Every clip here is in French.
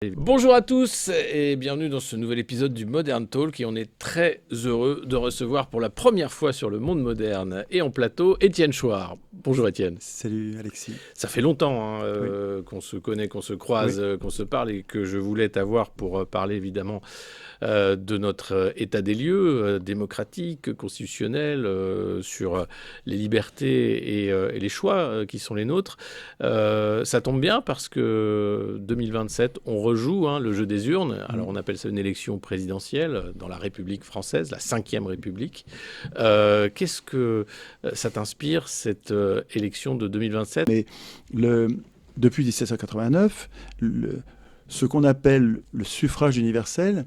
Bonjour à tous et bienvenue dans ce nouvel épisode du Modern Talk et on est très heureux de recevoir pour la première fois sur le monde moderne et en plateau Étienne Chouard. Bonjour Étienne. Salut Alexis. Ça fait longtemps Oui. qu'on se connaît, qu'on se croise, Oui. qu'on se parle et que je voulais t'avoir pour parler évidemment de notre état des lieux démocratique, constitutionnel, sur les libertés et les choix qui sont les nôtres. Ça tombe bien parce que 2027, on rejoue le jeu des urnes. Alors on appelle ça une élection présidentielle dans la République française, la 5e République. Qu'est-ce que ça t'inspire, cette élection de 2027 ? Mais depuis 1789, ce qu'on appelle le suffrage universel,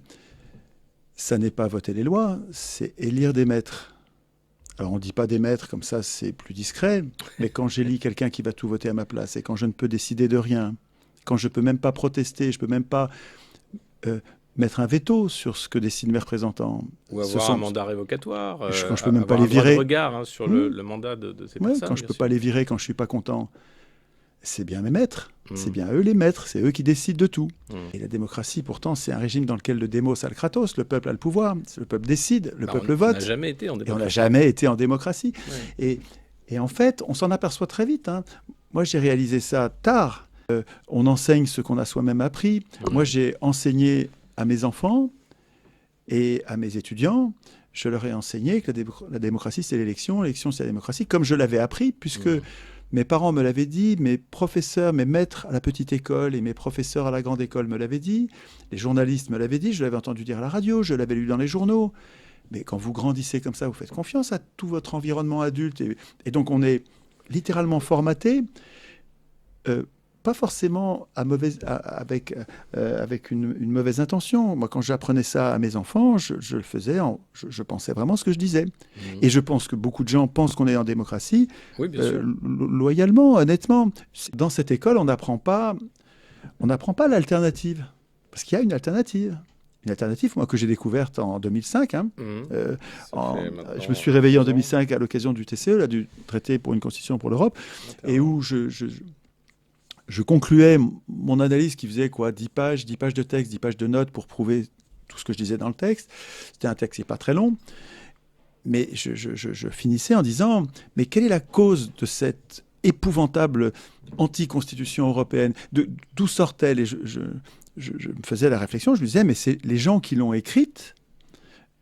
ça n'est pas voter les lois, c'est élire des maîtres. Alors on ne dit pas des maîtres, comme ça c'est plus discret, mais quand j'élis quelqu'un qui va tout voter à ma place, et quand je ne peux décider de rien, quand je ne peux même pas protester, je ne peux même pas mettre un veto sur ce que décident mes représentants. Ou avoir un mandat révocatoire, quand je peux même pas les virer. Un regard sur le mandat de ces personnes. Quand je ne peux pas les virer, quand je ne suis pas content, c'est bien mes maîtres, c'est bien eux les maîtres, c'est eux qui décident de tout. Et la démocratie, pourtant, c'est un régime dans lequel le démos a le kratos, le peuple a le pouvoir, le peuple décide, le peuple vote. On n'a jamais été en démocratie. Et on n'a jamais été en démocratie. Ouais. Et en fait, on s'en aperçoit très vite. Moi, j'ai réalisé ça tard. On enseigne ce qu'on a soi-même appris. Moi, j'ai enseigné à mes enfants et à mes étudiants, je leur ai enseigné que la démocratie, c'est l'élection c'est la démocratie, comme je l'avais appris, puisque mes parents me l'avaient dit, mes professeurs, mes maîtres à la petite école et mes professeurs à la grande école me l'avaient dit, les journalistes me l'avaient dit, je l'avais entendu dire à la radio, je l'avais lu dans les journaux. Mais quand vous grandissez comme ça, vous faites confiance à tout votre environnement adulte. Et donc, on est littéralement formaté, pas forcément avec une mauvaise intention. Moi, quand j'apprenais ça à mes enfants, je le faisais, je pensais vraiment ce que je disais. Et je pense que beaucoup de gens pensent qu'on est en démocratie, loyalement, honnêtement. Dans cette école, on n'apprend pas l'alternative. Parce qu'il y a une alternative. Une alternative, moi, que j'ai découverte en 2005. Je me suis réveillé en 2005 à l'occasion du TCE, du traité pour une constitution pour l'Europe, et où je concluais mon analyse qui faisait 10 pages de texte, 10 pages de notes pour prouver tout ce que je disais dans le texte. C'était un texte qui n'est pas très long. Mais je finissais en disant, mais quelle est la cause de cette épouvantable anti-constitution européenne ? D'où sort-elle ? Et je me faisais la réflexion, je me disais, mais les gens qui l'ont écrite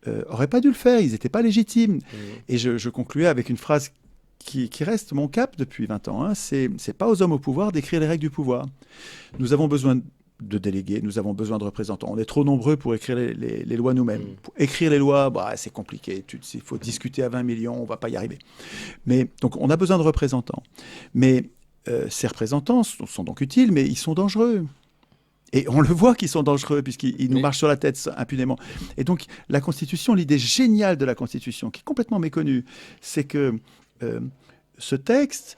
n'auraient pas dû le faire, ils n'étaient pas légitimes. Et je concluais avec une phrase qui reste mon cap depuis 20 ans. C'est pas aux hommes au pouvoir d'écrire les règles du pouvoir. Nous avons besoin de délégués, nous avons besoin de représentants. On est trop nombreux pour écrire les lois nous-mêmes. Pour écrire les lois, c'est compliqué. Il faut discuter à 20 millions, on ne va pas y arriver. Donc, on a besoin de représentants. Mais ces représentants sont donc utiles, mais ils sont dangereux. Et on le voit qu'ils sont dangereux, puisqu'ils nous marchent sur la tête impunément. Et donc, la Constitution, l'idée géniale de la Constitution, qui est complètement méconnue, c'est que ce texte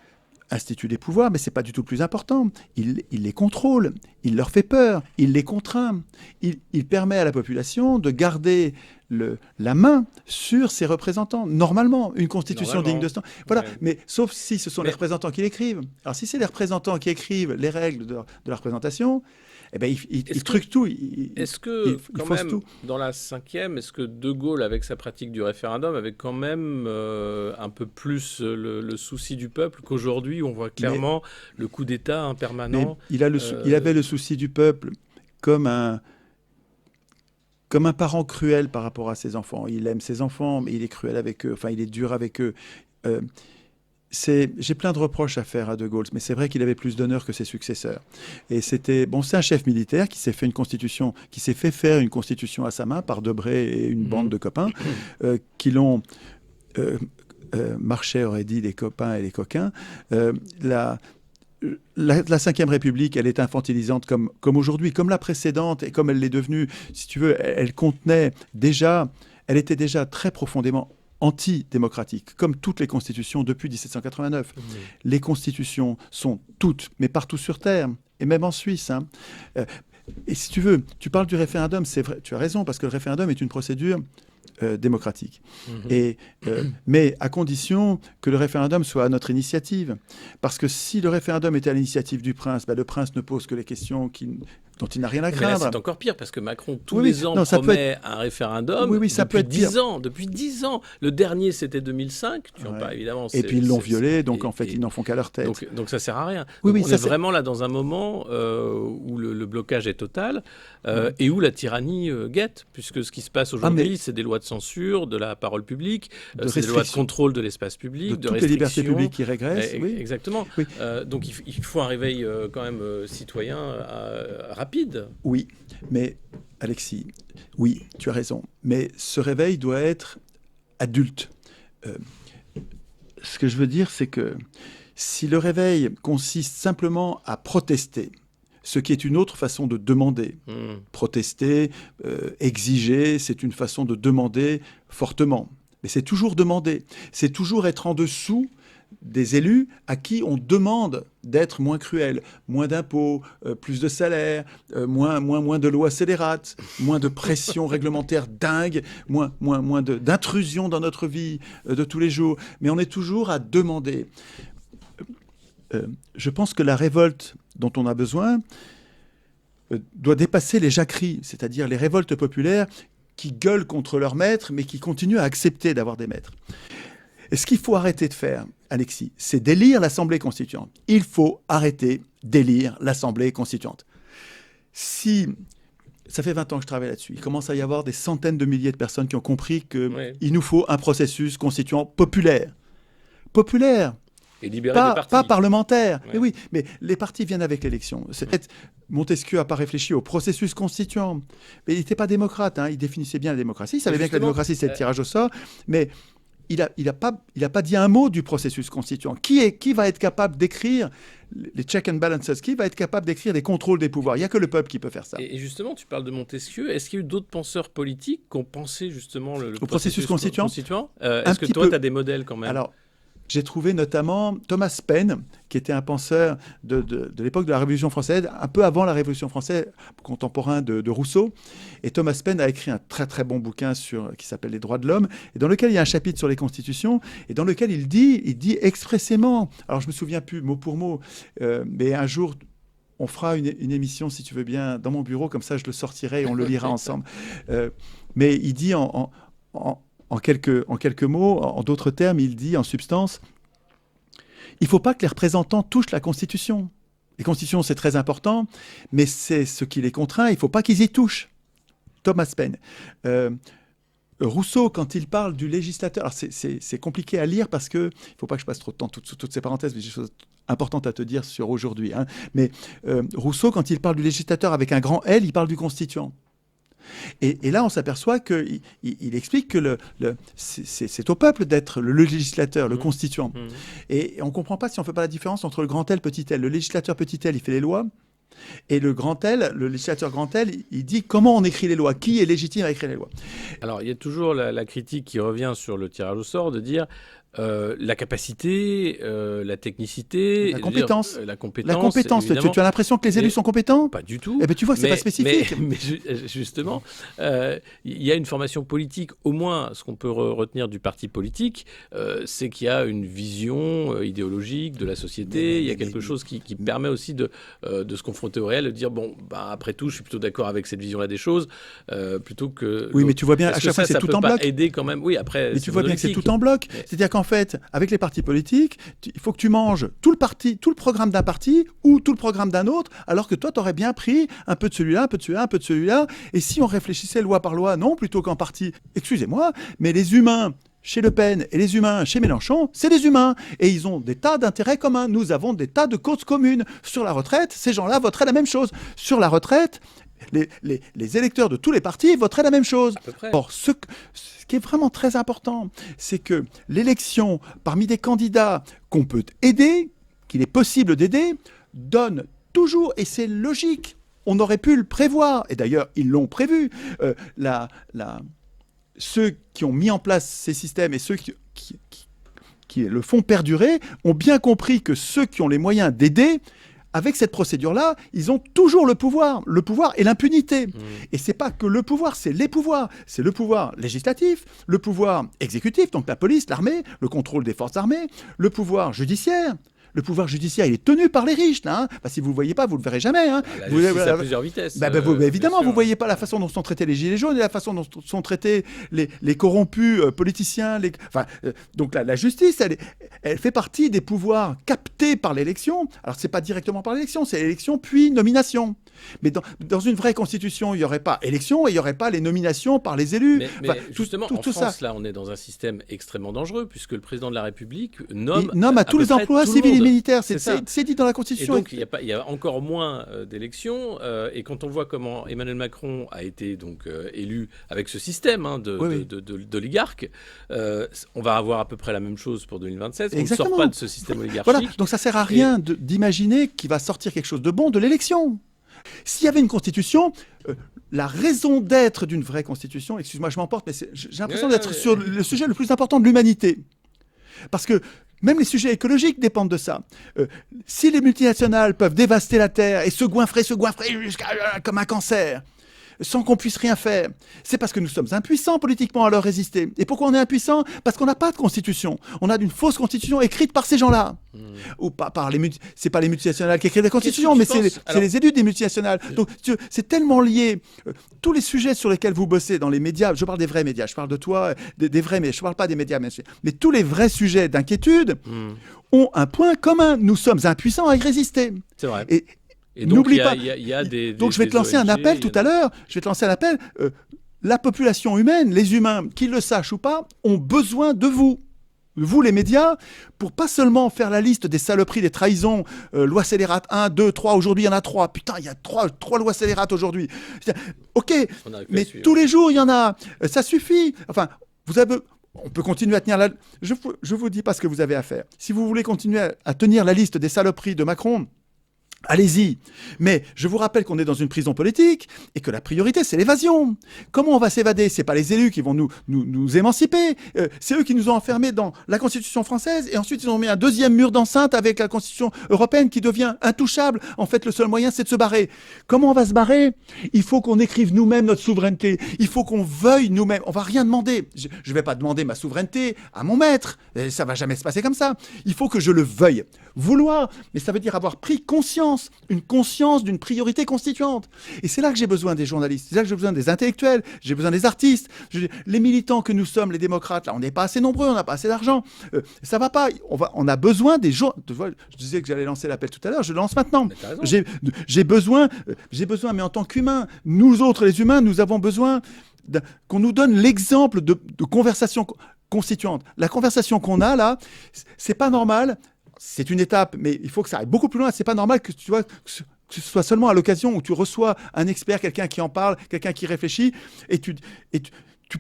institue des pouvoirs, mais ce n'est pas du tout le plus important. Il les contrôle, il leur fait peur, il les contraint. Il permet à la population de garder la main sur ses représentants. Normalement, une constitution digne de ce temps. Voilà, mais sauf si ce sont les représentants qui l'écrivent. Alors si c'est les représentants qui écrivent les règles de la représentation, eh ben, ils truquent tout. Est-ce que, quand même, tout. Dans la 5e, est-ce que De Gaulle, avec sa pratique du référendum, avait quand même un peu plus le souci du peuple qu'aujourd'hui, on voit clairement le coup d'État impermanent. Il avait le souci du peuple comme un parent cruel par rapport à ses enfants. Il aime ses enfants, mais il est cruel avec eux. Enfin, il est dur avec eux. J'ai plein de reproches à faire à De Gaulle, mais c'est vrai qu'il avait plus d'honneur que ses successeurs. Et c'est un chef militaire qui s'est fait faire une constitution à sa main par Debré et une bande de copains qui l'ont. Marchais aurait dit les copains et les coquins. La 5e République, elle est infantilisante comme aujourd'hui, comme la précédente et comme elle l'est devenue. Si tu veux, elle était déjà très profondément antidémocratique, comme toutes les constitutions depuis 1789. Les constitutions sont toutes, mais partout sur Terre, et même en Suisse. Et si tu veux, tu parles du référendum, c'est vrai, tu as raison, parce que le référendum est une procédure démocratique. Mais à condition que le référendum soit à notre initiative. Parce que si le référendum était à l'initiative du prince, le prince ne pose que les questions dont il n'a rien à Mais craindre. là, c'est encore pire, parce que Macron, tous les ans, promet un référendum ça depuis peut être 10 ans. Depuis 10 ans. Le dernier, c'était 2005. Tu en parles, évidemment. Et puis, ils l'ont violé, donc en fait, ils n'en font qu'à leur tête. Donc ça ne sert à rien. On est vraiment là dans un moment où le blocage est total et où la tyrannie guette, puisque ce qui se passe aujourd'hui, c'est des lois de censure, de la parole publique, c'est des lois de contrôle de l'espace public, de toutes les libertés publiques qui régressent. Exactement. Oui. Donc il faut un réveil quand même citoyen rapide. Oui, mais Alexis, oui, tu as raison. Mais ce réveil doit être adulte. Ce que je veux dire, c'est que si le réveil consiste simplement à protester, ce qui est une autre façon de demander, protester, exiger, c'est une façon de demander fortement. Mais c'est toujours demander, c'est toujours être en dessous des élus à qui on demande d'être moins cruels, moins d'impôts, plus de salaires, moins de lois scélérates, moins de pression réglementaire dingue, moins d'intrusion dans notre vie de tous les jours. Mais on est toujours à demander. Je pense que la révolte dont on a besoin doit dépasser les jacqueries, c'est-à-dire les révoltes populaires qui gueulent contre leurs maîtres, mais qui continuent à accepter d'avoir des maîtres. Et ce qu'il faut arrêter de faire, Alexis, c'est d'élire l'Assemblée constituante. Il faut arrêter d'élire l'Assemblée constituante. Ça fait 20 ans que je travaille là-dessus. Il commence à y avoir des centaines de milliers de personnes qui ont compris qu'il nous faut un processus constituant populaire. Populaire. Et libérer les partis. Pas parlementaire. Ouais. Mais oui, mais les partis viennent avec l'élection. Montesquieu n'a pas réfléchi au processus constituant. Mais il n'était pas démocrate. Il définissait bien la démocratie. Il savait bien que la démocratie, c'est le tirage au sort. Mais il a pas dit un mot du processus constituant. Qui va être capable d'écrire les checks and balances? Qui va être capable d'écrire les contrôles des pouvoirs? Il n'y a que le peuple qui peut faire ça. Et justement, tu parles de Montesquieu. Est-ce qu'il y a eu d'autres penseurs politiques qui ont pensé justement le processus constituant? Est-ce que toi, tu as des modèles quand même? Alors, j'ai trouvé notamment Thomas Paine, qui était un penseur de l'époque de la Révolution française, un peu avant la Révolution française, contemporain de Rousseau. Et Thomas Paine a écrit un très très bon bouquin qui s'appelle Les droits de l'homme, et dans lequel il y a un chapitre sur les constitutions, et dans lequel il dit expressément, alors je ne me souviens plus mot pour mot, mais un jour on fera une émission, si tu veux bien, dans mon bureau, comme ça je le sortirai et on le lira ensemble. Mais il dit en quelques mots, en d'autres termes, il dit en substance, il ne faut pas que les représentants touchent la Constitution. Les constitutions, c'est très important, mais c'est ce qui les contraint, il ne faut pas qu'ils y touchent. Thomas Paine. Rousseau, quand il parle du législateur, alors c'est compliqué à lire parce qu'il ne faut pas que je passe trop de temps sous toutes ces parenthèses, mais j'ai des choses importantes à te dire sur aujourd'hui. Mais Rousseau, quand il parle du législateur avec un grand L, il parle du constituant. Et là, on s'aperçoit qu'il explique que c'est au peuple d'être le législateur, le constituant. Et on ne comprend pas si on ne fait pas la différence entre le grand L, petit L. Le législateur petit L, il fait les lois. Et le grand L, le législateur grand L, il dit comment on écrit les lois, qui est légitime à écrire les lois. Alors, il y a toujours la critique qui revient sur le tirage au sort de dire la capacité, la technicité, la compétence. La compétence. Tu as l'impression que les élus sont compétents? Pas du tout. Eh bien, tu vois que c'est pas spécifique. Mais justement, il y a une formation politique, au moins ce qu'on peut retenir du parti politique, c'est qu'il y a une vision idéologique de la société. Il y a quelque chose qui permet aussi de se confronter au réel, de dire bon, après tout, je suis plutôt d'accord avec cette vision-là des choses, plutôt que. Oui, mais tu vois bien, à chaque fois, c'est tout en bloc. Aider quand même. Oui, après. Mais tu vois bien que c'est tout en bloc. C'est-à-dire qu'en fait, avec les partis politiques, il faut que tu manges tout le programme d'un parti ou tout le programme d'un autre, alors que toi, tu aurais bien pris un peu de celui-là, un peu de celui-là, un peu de celui-là. Et si on réfléchissait loi par loi, non, plutôt qu'en parti, excusez-moi, mais les humains chez Le Pen et les humains chez Mélenchon, c'est des humains. Et ils ont des tas d'intérêts communs. Nous avons des tas de causes communes. Sur la retraite, ces gens-là voteraient la même chose. Sur la retraite, les électeurs de tous les partis voteraient la même chose. Or, ce qui est vraiment très important, c'est que l'élection parmi des candidats qu'on peut aider, qu'il est possible d'aider, donne toujours, et c'est logique, on aurait pu le prévoir, et d'ailleurs ils l'ont prévu, ceux qui ont mis en place ces systèmes et ceux qui le font perdurer ont bien compris que ceux qui ont les moyens d'aider, avec cette procédure-là, ils ont toujours le pouvoir et l'impunité. Et c'est pas que le pouvoir, c'est les pouvoirs. C'est le pouvoir législatif, le pouvoir exécutif, donc la police, l'armée, le contrôle des forces armées, le pouvoir judiciaire, Le pouvoir judiciaire, il est tenu par les riches. Là, hein. Si vous ne le voyez pas, vous ne le verrez jamais. Hein. La justice à plusieurs vitesses. Évidemment, vous ne voyez pas la façon dont sont traités les gilets jaunes et la façon dont sont traités les corrompus politiciens. Donc la justice, elle fait partie des pouvoirs captés par l'élection. Alors, ce n'est pas directement par l'élection, c'est l'élection puis nomination. Mais dans une vraie constitution, il n'y aurait pas élection et il n'y aurait pas les nominations par les élus. Mais justement, en France, là, on est dans un système extrêmement dangereux puisque le président de la République nomme à tous les emplois civils et militaires. C'est dit dans la Constitution. Et donc, il y a encore moins d'élections. Et quand on voit comment Emmanuel Macron a été donc élu avec ce système d'oligarques, on va avoir à peu près la même chose pour 2027. Exactement. On ne sort pas de ce système oligarchique. Voilà. Donc ça ne sert à rien d'imaginer qu'il va sortir quelque chose de bon de l'élection. S'il y avait une constitution, la raison d'être d'une vraie constitution, excuse-moi, je m'emporte, mais j'ai l'impression d'être sur le sujet le plus important de l'humanité. Parce que même les sujets écologiques dépendent de ça. Si les multinationales peuvent dévaster la terre et se goinfrer comme un cancer, sans qu'on puisse rien faire, c'est parce que nous sommes impuissants politiquement à leur résister. Et pourquoi on est impuissant? Parce qu'on n'a pas de constitution. On a une fausse constitution écrite par ces gens-là. Ou pas par c'est pas les multinationales qui écrivent la constitution, mais c'est les élus des multinationales. Donc c'est tellement lié. Tous les sujets sur lesquels vous bossez dans les médias, je parle des vrais médias, je parle de toi, des vrais médias, je parle pas des médias, mais tous les vrais sujets d'inquiétude ont un point commun. Nous sommes impuissants à y résister. C'est vrai. Et donc, n'oublie pas. Donc, je vais te lancer un appel tout à l'heure. Je vais te lancer un appel. La population humaine, les humains, qu'ils le sachent ou pas, ont besoin de vous. Vous, les médias, pour pas seulement faire la liste des saloperies, des trahisons, loi scélérate 1, 2, 3, aujourd'hui il y en a 3. Putain, il y a 3 lois scélérates aujourd'hui. Ok, mais tous les jours il y en a. Ça suffit. Enfin, on peut continuer à tenir la... Je vous dis pas ce que vous avez à faire. Si vous voulez continuer à tenir la liste des saloperies de Macron, allez-y. Mais je vous rappelle qu'on est dans une prison politique et que la priorité, c'est l'évasion. Comment on va s'évader? C'est pas les élus qui vont nous émanciper. C'est eux qui nous ont enfermés dans la Constitution française et ensuite ils ont mis un deuxième mur d'enceinte avec la Constitution européenne qui devient intouchable. En fait, le seul moyen, c'est de se barrer. Comment on va se barrer? Il faut qu'on écrive nous-mêmes notre souveraineté. Il faut qu'on veuille nous-mêmes. On va rien demander. Je vais pas demander ma souveraineté à mon maître. Ça va jamais se passer comme ça. Il faut que je le veuille. Vouloir, mais ça veut dire avoir pris conscience, une conscience d'une priorité constituante. Et c'est là que j'ai besoin des journalistes, c'est là que j'ai besoin des intellectuels, j'ai besoin des artistes. Les militants que nous sommes, les démocrates, là, on n'est pas assez nombreux, on n'a pas assez d'argent. Ça va pas. On a besoin des gens. Je disais que j'allais lancer l'appel tout à l'heure, je le lance maintenant. J'ai besoin, mais en tant qu'humains, nous autres les humains, nous avons besoin qu'on nous donne l'exemple de conversation constituante. La conversation qu'on a là, c'est pas normal. C'est une étape, mais il faut que ça aille beaucoup plus loin. C'est pas normal que tu vois que ce soit seulement à l'occasion où tu reçois un expert, quelqu'un qui en parle, quelqu'un qui réfléchit, et tu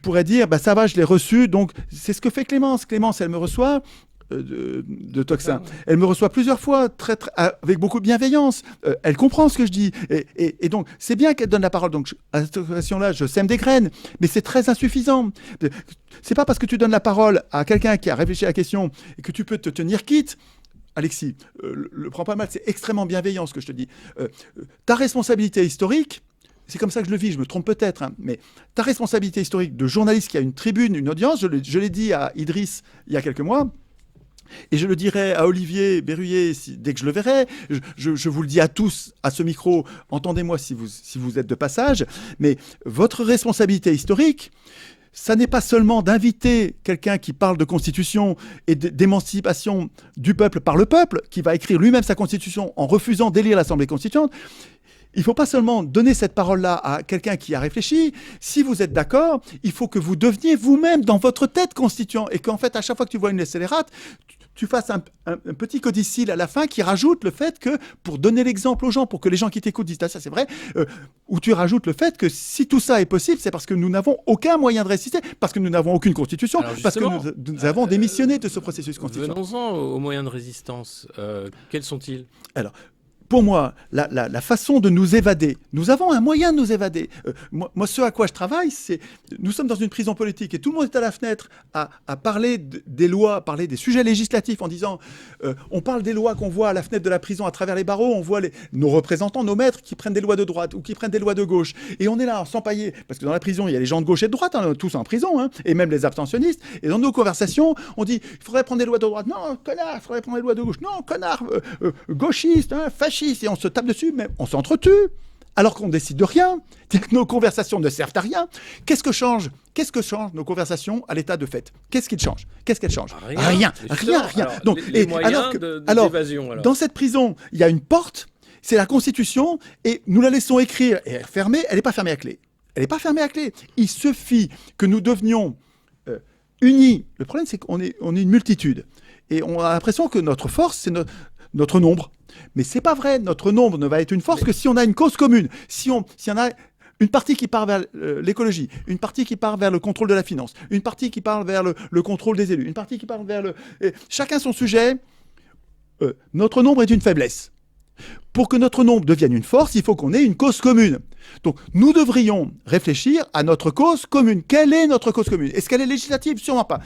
pourrais dire, bah ça va, je l'ai reçu. Donc c'est ce que fait Clémence. Clémence, elle me reçoit de Tocsin. Elle me reçoit plusieurs fois, avec beaucoup de bienveillance. Elle comprend ce que je dis. Et donc, c'est bien qu'elle donne la parole. Donc, à cette occasion-là, je sème des graines, mais c'est très insuffisant. C'est pas parce que tu donnes la parole à quelqu'un qui a réfléchi à la question et que tu peux te tenir quitte. Alexis, le prends pas mal, c'est extrêmement bienveillant ce que je te dis. Ta responsabilité historique, c'est comme ça que je le vis, je me trompe peut-être, hein, mais ta responsabilité historique de journaliste qui a une tribune, une audience, je l'ai dit à Idriss il y a quelques mois, et je le dirai à Olivier Berruyer dès que je le verrai. Je vous le dis à tous à ce micro, entendez-moi si vous êtes de passage, mais votre responsabilité historique, ça n'est pas seulement d'inviter quelqu'un qui parle de constitution et d'émancipation du peuple par le peuple, qui va écrire lui-même sa constitution en refusant d'élire l'Assemblée constituante. Il ne faut pas seulement donner cette parole-là à quelqu'un qui a réfléchi. Si vous êtes d'accord, il faut que vous deveniez vous-même dans votre tête constituant et qu'en fait, à chaque fois que tu vois une scélérate, tu fasses un petit codicile à la fin qui rajoute le fait que, pour donner l'exemple aux gens, pour que les gens qui t'écoutent disent « Ah, ça c'est vrai », où tu rajoutes le fait que si tout ça est possible, c'est parce que nous n'avons aucun moyen de résister, parce que nous n'avons aucune constitution, parce que nous avons démissionné de ce processus constituant. Venons-en aux moyens de résistance. Quels sont-ils ? Alors, pour moi, la façon de nous évader, nous avons un moyen de nous évader. Moi, ce à quoi je travaille, c'est... Nous sommes dans une prison politique et tout le monde est à la fenêtre à parler des lois, à parler des sujets législatifs en disant on parle des lois qu'on voit à la fenêtre de la prison à travers les barreaux, on voit nos représentants, nos maîtres qui prennent des lois de droite ou qui prennent des lois de gauche. Et on est là sans pailler, parce que dans la prison, il y a les gens de gauche et de droite, hein, tous en prison, hein, et même les abstentionnistes. Et dans nos conversations, on dit il faudrait prendre des lois de droite. Non, connard, il faudrait prendre des lois de gauche. Non, connard, gauchiste, hein, fasciste. Et on se tape dessus, mais on s'entretue, alors qu'on décide de rien. C'est-à-dire que nos conversations ne servent à rien. Qu'est-ce que changent nos conversations à l'état de fait? Qu'est-ce qu'elles changent? Rien. Alors, donc, les moyens d'évasion. Dans cette prison, il y a une porte, c'est la Constitution, et nous la laissons écrire et fermée. Elle n'est pas fermée à clé. Il suffit que nous devenions unis. Le problème, c'est qu'on est une multitude. Et on a l'impression que notre force, c'est notre nombre. Mais c'est pas vrai. Notre nombre ne va être une force que si on a une cause commune. Si on a une partie qui part vers l'écologie, une partie qui part vers le contrôle de la finance, une partie qui part vers le contrôle des élus, une partie qui part vers chacun son sujet, notre nombre est une faiblesse. Pour que notre nombre devienne une force, il faut qu'on ait une cause commune. Donc, nous devrions réfléchir à notre cause commune. Quelle est notre cause commune? Est-ce qu'elle est législative? Sûrement pas.